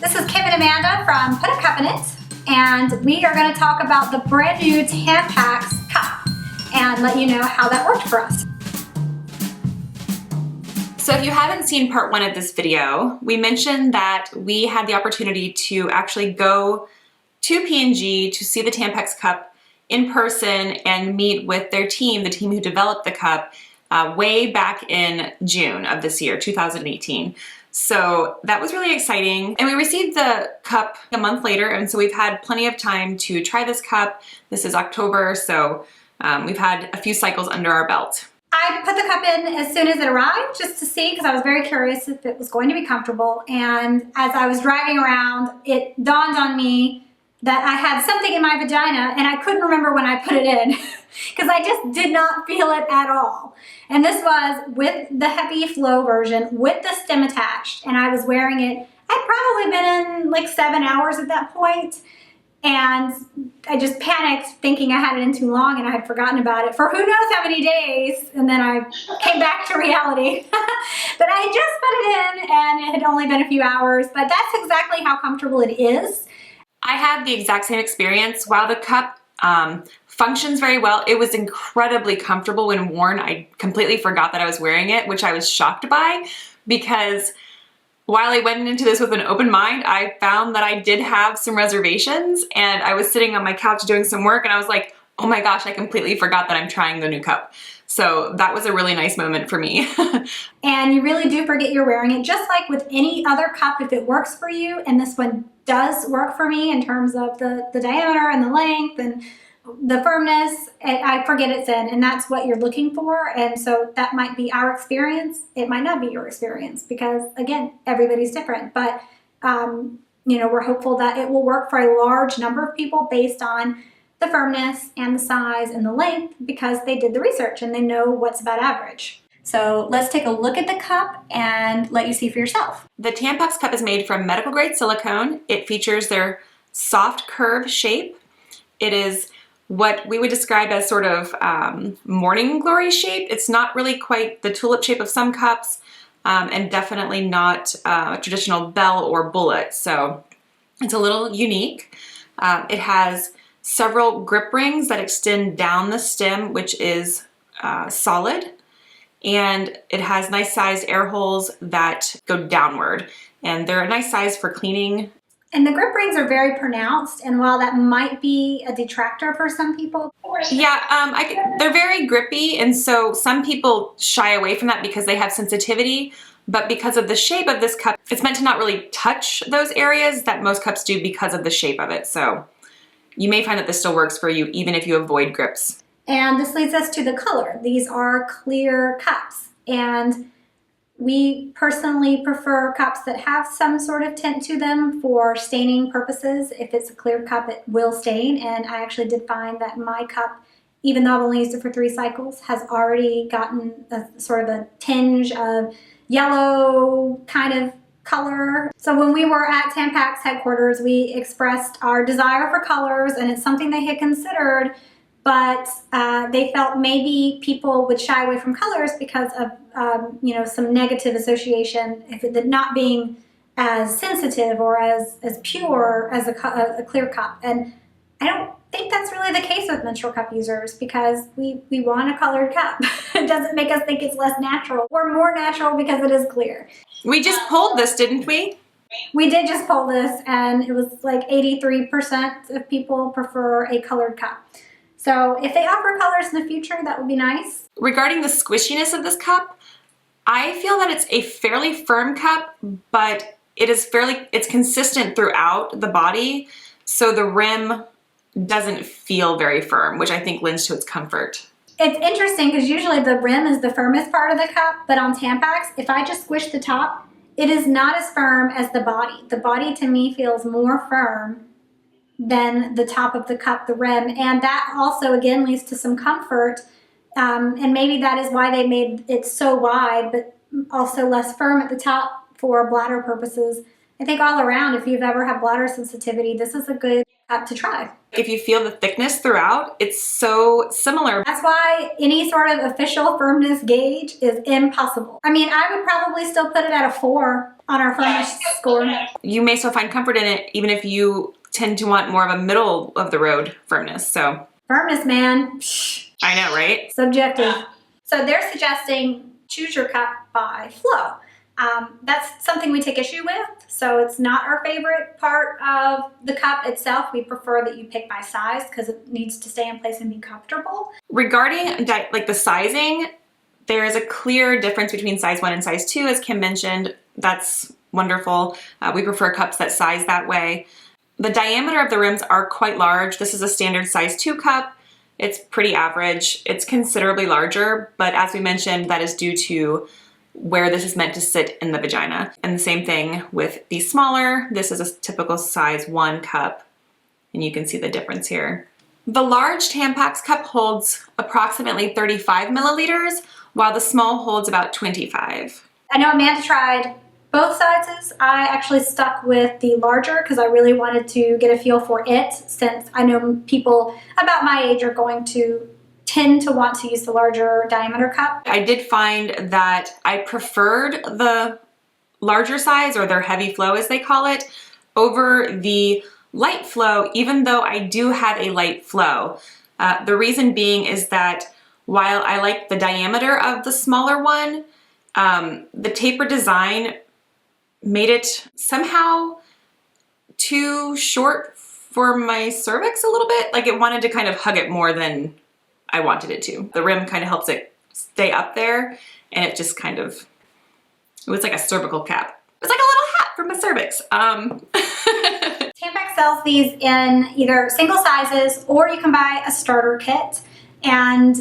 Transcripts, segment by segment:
This is Kim and Amanda from Put a Cup in It, and we are going to talk about the brand new Tampax cup and let you know how that worked for us. So if you haven't seen part one of this video, we mentioned that we had the opportunity to actually go to P&G to see the Tampax cup in person and meet with their team, the team who developed the cup, way back in June of this year, 2018. So that was really exciting. And we received the cup a month later, and so we've had plenty of time to try this cup. This is October, so we've had a few cycles under our belt. I put the cup in as soon as it arrived just to see, because I was very curious if it was going to be comfortable. And as I was driving around, it dawned on me that I had something in my vagina and I couldn't remember when I put it in because I just did not feel it at all. And this was with the Happy Flow version with the stem attached, and I was wearing it. I'd probably been in like 7 hours at that point. And I just panicked thinking I had it in too long and I had forgotten about it for who knows how many days. And then I came back to reality. But I had just put it in and it had only been a few hours, but that's exactly how comfortable it is. I had the exact same experience. While the cup functions very well, it was incredibly comfortable when worn. I completely forgot that I was wearing it, which I was shocked by, because while I went into this with an open mind, I found that I did have some reservations, and I was sitting on my couch doing some work and I was like, oh my gosh, I completely forgot that I'm trying the new cup. So that was a really nice moment for me. And you really do forget you're wearing it, just like with any other cup if it works for you, and this one does work for me in terms of the diameter and the length and the firmness. I forget it's in, and that's what you're looking for. And so that might be our experience. It might not be your experience because, again, everybody's different. But, you know, we're hopeful that it will work for a large number of people based on the firmness and the size and the length, because they did the research and they know what's about average. So let's take a look at the cup and let you see for yourself. The Tampax cup is made from medical grade silicone. It features their soft curve shape. It is what we would describe as sort of morning glory shape. It's not really quite the tulip shape of some cups, and definitely not a traditional bell or bullet. So it's a little unique. It has several grip rings that extend down the stem, which is solid. And it has nice sized air holes that go downward. And they're a nice size for cleaning. And the grip rings are very pronounced, and while that might be a detractor for some people. Yeah, they're very grippy, and so some people shy away from that because they have sensitivity, but because of the shape of this cup, it's meant to not really touch those areas that most cups do because of the shape of it. So you may find that this still works for you even if you avoid grips. And this leads us to the color. These are clear cups, and we personally prefer cups that have some sort of tint to them for staining purposes. If it's a clear cup, it will stain, and I actually did find that my cup, even though I've only used it for 3 cycles, has already gotten a sort of a tinge of yellow kind of color. So when we were at Tampax headquarters, we expressed our desire for colors, and it's something they had considered, but they felt maybe people would shy away from colors because of you know, some negative association, if it not being as sensitive or as pure as a clear cup. And I don't think that's really the case with menstrual cup users, because we want a colored cup. It doesn't make us think it's less natural or more natural because it is clear. We just pulled this, didn't we? We did just pull this, and it was like 83% of people prefer a colored cup. So if they offer colors in the future, that would be nice. Regarding the squishiness of this cup, I feel that it's a fairly firm cup, but it's consistent throughout the body, so the rim doesn't feel very firm, which I think lends to its comfort. It's interesting because usually the rim is the firmest part of the cup, but on Tampax, if I just squish the top, it is not as firm as the body. The body to me feels more firm than the top of the cup, the rim, and that also again leads to some comfort, and maybe that is why they made it so wide, but also less firm at the top for bladder purposes. I think all around, if you've ever had bladder sensitivity, this is a good cup to try. If you feel the thickness throughout, it's so similar. That's why any sort of official firmness gauge is impossible. I mean, I would probably still put it at a 4 on our firmness score. You may still find comfort in it even if you tend to want more of a middle of the road firmness. So Firmness, man. Psh, I know, right? subjective. So they're suggesting choose your cup by flow. That's something we take issue with. So it's not our favorite part of the cup itself. We prefer that you pick by size because it needs to stay in place and be comfortable. Regarding like the sizing, there is a clear difference between size 1 and size 2, as Kim mentioned. That's wonderful. We prefer cups that size that way. The diameter of the rims are quite large. This is a standard size 2 cup. It's pretty average. It's considerably larger, but as we mentioned, that is due to where this is meant to sit in the vagina. And the same thing with the smaller. This is a typical size 1 cup, and you can see the difference here. The large Tampax cup holds approximately 35 milliliters, while the small holds about 25. I know Amanda tried both sizes. I actually stuck with the larger because I really wanted to get a feel for it, since I know people about my age are going to tend to want to use the larger diameter cup. I did find that I preferred the larger size, or their heavy flow as they call it, over the light flow, even though I do have a light flow. The reason being is that while I like the diameter of the smaller one, the taper design made it somehow too short for my cervix a little bit. Like it wanted to kind of hug it more than I wanted it to. The rim kind of helps it stay up there, and it just kind of, it was like a cervical cap. It was like a little hat for my cervix. Tampax sells these in either single sizes, or you can buy a starter kit. And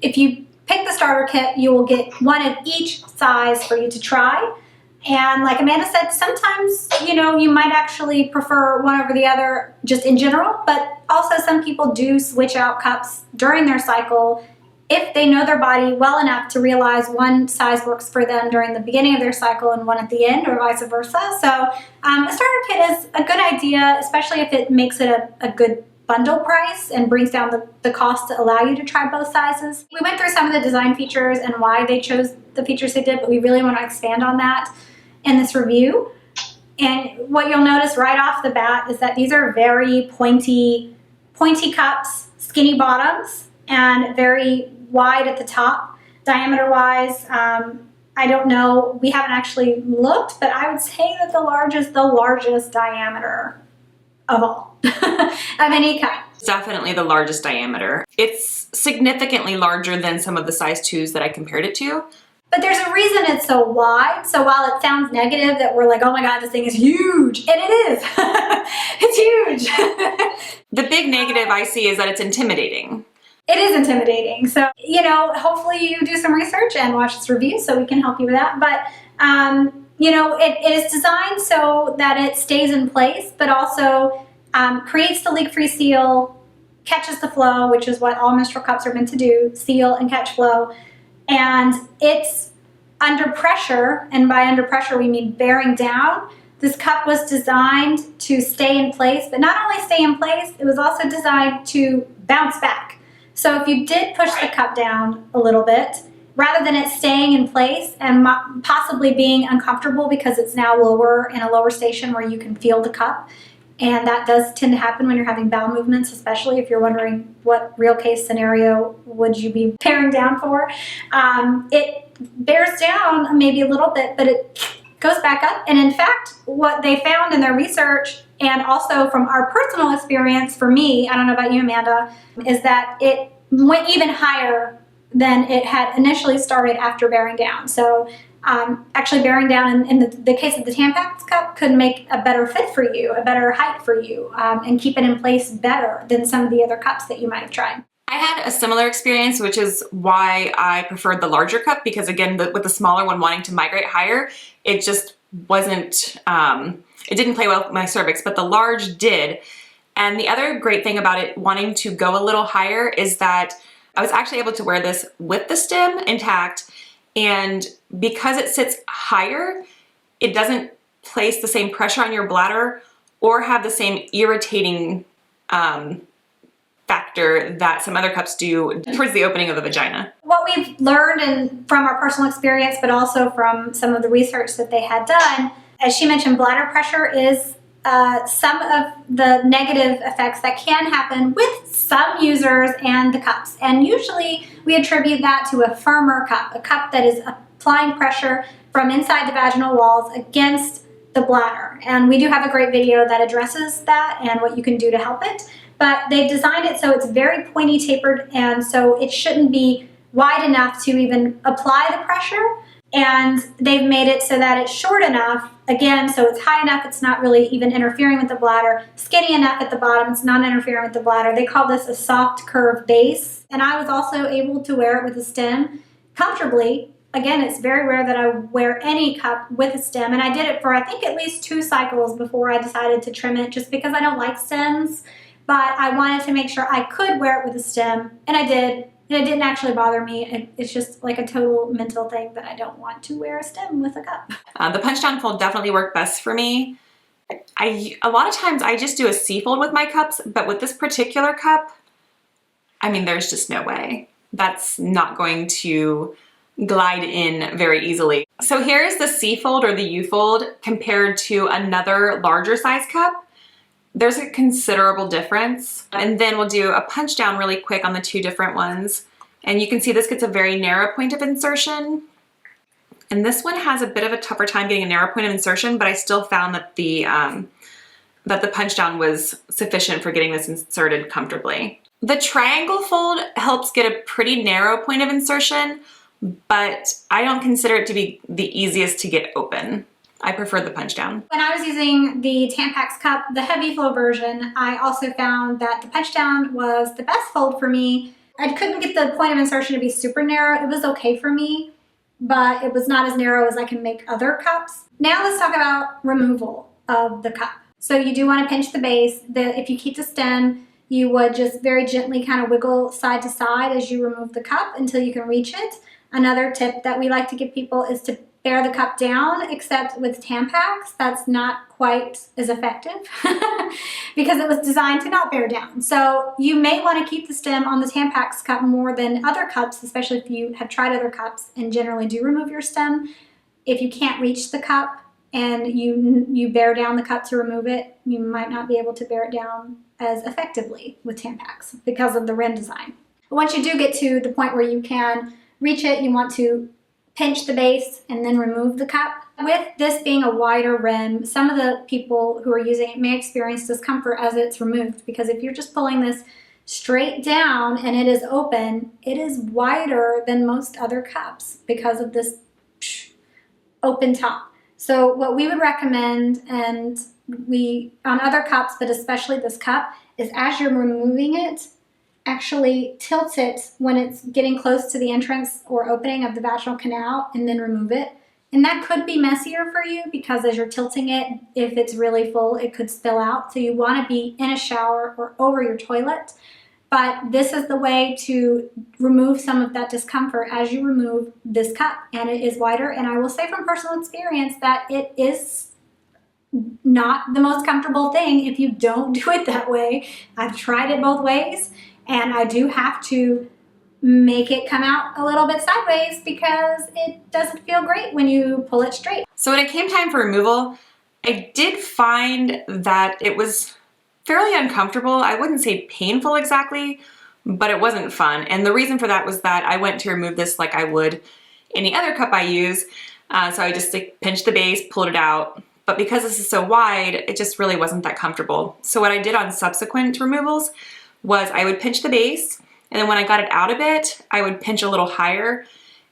if you pick the starter kit, you will get one of each size for you to try. And like Amanda said, sometimes, you know, you might actually prefer one over the other just in general, but also some people do switch out cups during their cycle if they know their body well enough to realize one size works for them during the beginning of their cycle and one at the end, or vice versa. So a starter kit is a good idea, especially if it makes it a good bundle price and brings down the cost to allow you to try both sizes. We went through some of the design features and why they chose the features they did, but we really want to expand on that in this review. And what you'll notice right off the bat is that these are very pointy cups, skinny bottoms, and very wide at the top. Diameter wise, I don't know, we haven't actually looked, but I would say that the large is the largest diameter of all, of any cup. Definitely the largest diameter. It's significantly larger than some of the size 2s that I compared it to. But there's a reason it's so wide. So while it sounds negative that we're like, oh my God, this thing is huge, and it is. It's huge. The big negative I see is that it's intimidating. It is intimidating. So, you know, hopefully you do some research and watch this review so we can help you with that. But, you know, it is designed so that it stays in place, but also creates the leak-free seal, catches the flow, which is what all menstrual cups are meant to do, seal and catch flow. And it's under pressure, and by under pressure we mean bearing down. This cup was designed to stay in place, but not only stay in place, it was also designed to bounce back. So if you did push the cup down a little bit, rather than it staying in place and possibly being uncomfortable because it's now lower in a lower station where you can feel the cup, and that does tend to happen when you're having bowel movements, especially if you're wondering what real case scenario would you be bearing down for. It bears down maybe a little bit, but it goes back up. And in fact, what they found in their research, and also from our personal experience, for me, I don't know about you, Amanda, is that it went even higher than it had initially started after bearing down. So actually bearing down in the case of the Tampax cup could make a better fit for you, a better height for you, and keep it in place better than some of the other cups that you might have tried. I had a similar experience, which is why I preferred the larger cup, because again, with the smaller one wanting to migrate higher, it just wasn't, it didn't play well with my cervix, but the large did. And the other great thing about it wanting to go a little higher is that I was actually able to wear this with the stem intact, and because it sits higher, it doesn't place the same pressure on your bladder or have the same irritating factor that some other cups do towards the opening of the vagina. What we've learned from our personal experience, but also from some of the research that they had done, as she mentioned, bladder pressure is some of the negative effects that can happen with some users and the cups. And usually we attribute that to a firmer cup, a cup that is applying pressure from inside the vaginal walls against the bladder. And we do have a great video that addresses that and what you can do to help it. But they've designed it so it's very pointy tapered, and so it shouldn't be wide enough to even apply the pressure. And they've made it so that it's short enough, again, so it's high enough, it's not really even interfering with the bladder, skinny enough at the bottom, it's not interfering with the bladder. They call this a soft curve base. And I was also able to wear it with a stem comfortably. Again, it's very rare that I wear any cup with a stem, and I did it for, I think, at least 2 cycles before I decided to trim it, just because I don't like stems. But I wanted to make sure I could wear it with a stem, and I did. And it didn't actually bother me. It's just like a total mental thing that I don't want to wear a stem with a cup. The punch down fold definitely worked best for me. A lot of times I just do a C fold with my cups, but with this particular cup, I mean, there's just no way. That's not going to glide in very easily. So here's the C fold or the U fold compared to another larger size cup. There's a considerable difference. And then we'll do a punch down really quick on the 2 different ones. And you can see this gets a very narrow point of insertion. And this one has a bit of a tougher time getting a narrow point of insertion, but I still found that the punch down was sufficient for getting this inserted comfortably. The triangle fold helps get a pretty narrow point of insertion, but I don't consider it to be the easiest to get open. I prefer the punch down. When I was using the Tampax cup, the heavy flow version, I also found that the punch down was the best fold for me. I couldn't get the point of insertion to be super narrow. It was okay for me, but it was not as narrow as I can make other cups. Now let's talk about removal of the cup. So you do want to pinch the base. If you keep the stem, you would just very gently kind of wiggle side to side as you remove the cup until you can reach it. Another tip that we like to give people is to bear the cup down, except with Tampax, that's not quite as effective because it was designed to not bear down. So you may want to keep the stem on the Tampax cup more than other cups, especially if you have tried other cups and generally do remove your stem. If you can't reach the cup and you bear down the cup to remove it, you might not be able to bear it down as effectively with Tampax because of the rim design. But once you do get to the point where you can reach it, you want to pinch the base and then remove the cup. With this being a wider rim, some of the people who are using it may experience discomfort as it's removed, because if you're just pulling this straight down and it is open, it is wider than most other cups because of this open top. So what we would recommend, and we on other cups, but especially this cup, is as you're removing it, actually tilt it when it's getting close to the entrance or opening of the vaginal canal and then remove it. And that could be messier for you because as you're tilting it, if it's really full, it could spill out. So you want to be in a shower or over your toilet. But this is the way to remove some of that discomfort as you remove this cup. And it is wider. And I will say from personal experience that it is not the most comfortable thing if you don't do it that way. I've tried it both ways. And I do have to make it come out a little bit sideways because it doesn't feel great when you pull it straight. So when it came time for removal, I did find that it was fairly uncomfortable. I wouldn't say painful exactly, but it wasn't fun. And the reason for that was that I went to remove this like I would any other cup I use. So I just pinched the base, pulled it out. But because this is so wide, it just really wasn't that comfortable. So what I did on subsequent removals was I would pinch the base, and then when I got it out a bit, I would pinch a little higher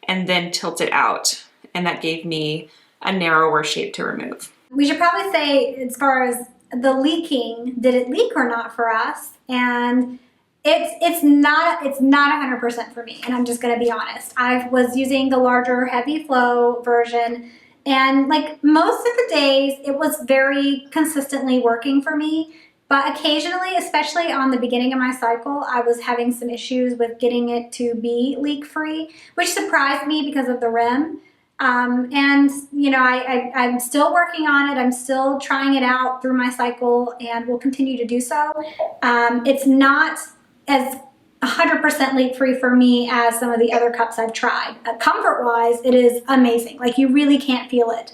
and then tilt it out. And that gave me a narrower shape to remove. We should probably say, as far as the leaking, did it leak or not for us? And it's not 100% for me, and I'm just gonna be honest. I was using the larger heavy flow version, and like most of the days, it was very consistently working for me. But occasionally, especially on the beginning of my cycle, I was having some issues with getting it to be leak-free, which surprised me because of the rim. And, you know, I'm still working on it. I'm still trying it out through my cycle and will continue to do so. It's not as 100% leak-free for me as some of the other cups I've tried. Comfort-wise, it is amazing. Like, you really can't feel it.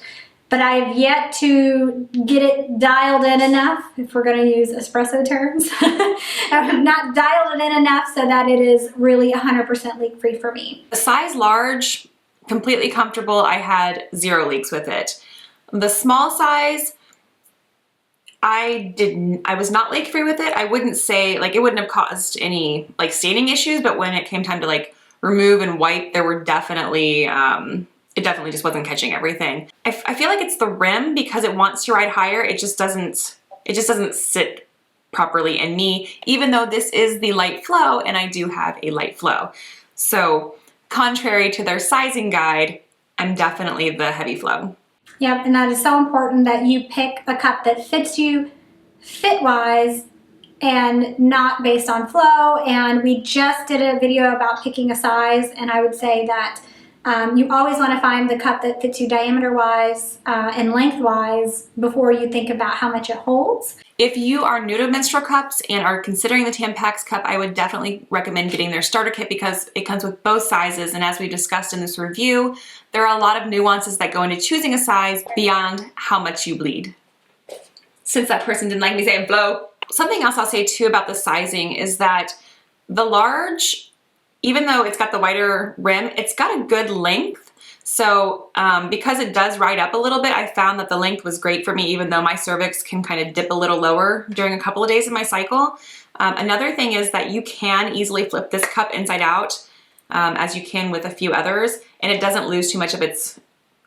but I've yet to get it dialed in enough, if we're going to use espresso terms. I have not dialed it in enough so that it is really 100% leak free for me. The size large, completely comfortable. I had 0 leaks with it. The small size, I was not leak free with it. I wouldn't say, like, it wouldn't have caused any like staining issues, but when it came time to like remove and wipe, there were definitely, it definitely just wasn't catching everything. I feel like it's the rim, because it wants to ride higher. It just doesn't sit properly in me, even though this is the light flow and I do have a light flow. So contrary to their sizing guide, I'm definitely the heavy flow. Yep, and that is so important that you pick a cup that fits you fit-wise and not based on flow. And we just did a video about picking a size, and I would say that you always want to find the cup that fits you diameter-wise and length-wise before you think about how much it holds. If you are new to menstrual cups and are considering the Tampax cup, I would definitely recommend getting their starter kit because it comes with both sizes. And as we discussed in this review, there are a lot of nuances that go into choosing a size beyond how much you bleed. Since that person didn't like me saying flow. Something else I'll say too about the sizing is that the large, even though it's got the wider rim, it's got a good length. So because it does ride up a little bit, I found that the length was great for me, even though my cervix can kind of dip a little lower during a couple of days of my cycle. Another thing is that you can easily flip this cup inside out, as you can with a few others, and it doesn't lose too much of its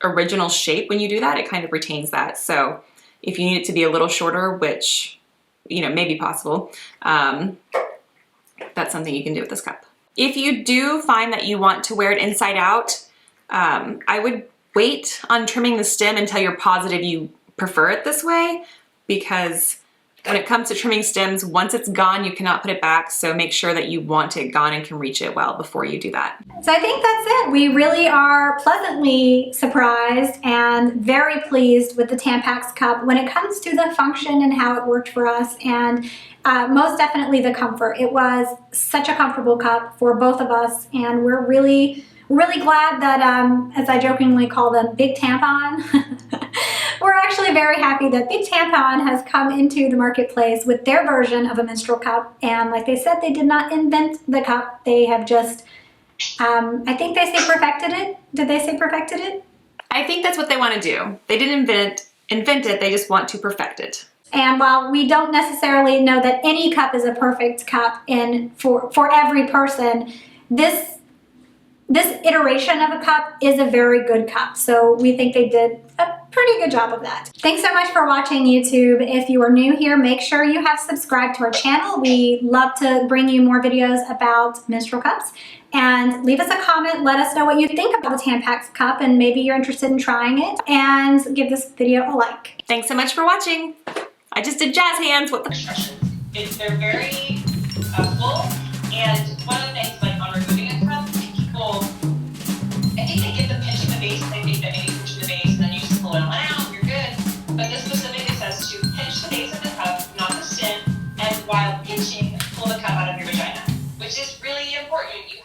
original shape when you do that. It kind of retains that. So if you need it to be a little shorter, which, you know, may be possible, that's something you can do with this cup. If you do find that you want to wear it inside out, I would wait on trimming the stem until you're positive you prefer it this way, because when it comes to trimming stems, once it's gone, you cannot put it back. So make sure that you want it gone and can reach it well before you do that. So I think that's it. We really are pleasantly surprised and very pleased with the Tampax cup when it comes to the function and how it worked for us, and most definitely the comfort. It was such a comfortable cup for both of us, and we're really glad that, as I jokingly call them, Big Tampon. We're actually very happy that Big Tampon has come into the marketplace with their version of a menstrual cup. And like they said, they did not invent the cup. They have just, I think they say perfected it. Did they say perfected it? I think that's what they want to do. They didn't invent it, they just want to perfect it. And while we don't necessarily know that any cup is a perfect cup for every person, this iteration of a cup is a very good cup. So we think they did a pretty good job of that. Thanks so much for watching, YouTube. If you are new here, make sure you have subscribed to our channel. We love to bring you more videos about menstrual cups. And leave us a comment, let us know what you think about the Tampax cup, and maybe you're interested in trying it, and give this video a like. Thanks so much for watching. I just did jazz hands. What the? They're very full, and one of the things, like on removing a cup, people, I think they get the pinch in the base, and they think that maybe pinch in the base, and then you just pull it on out, you're good. But this specifically says to pinch the base of the cup, not the stem, and while pinching, pull the cup out of your vagina, which is really important.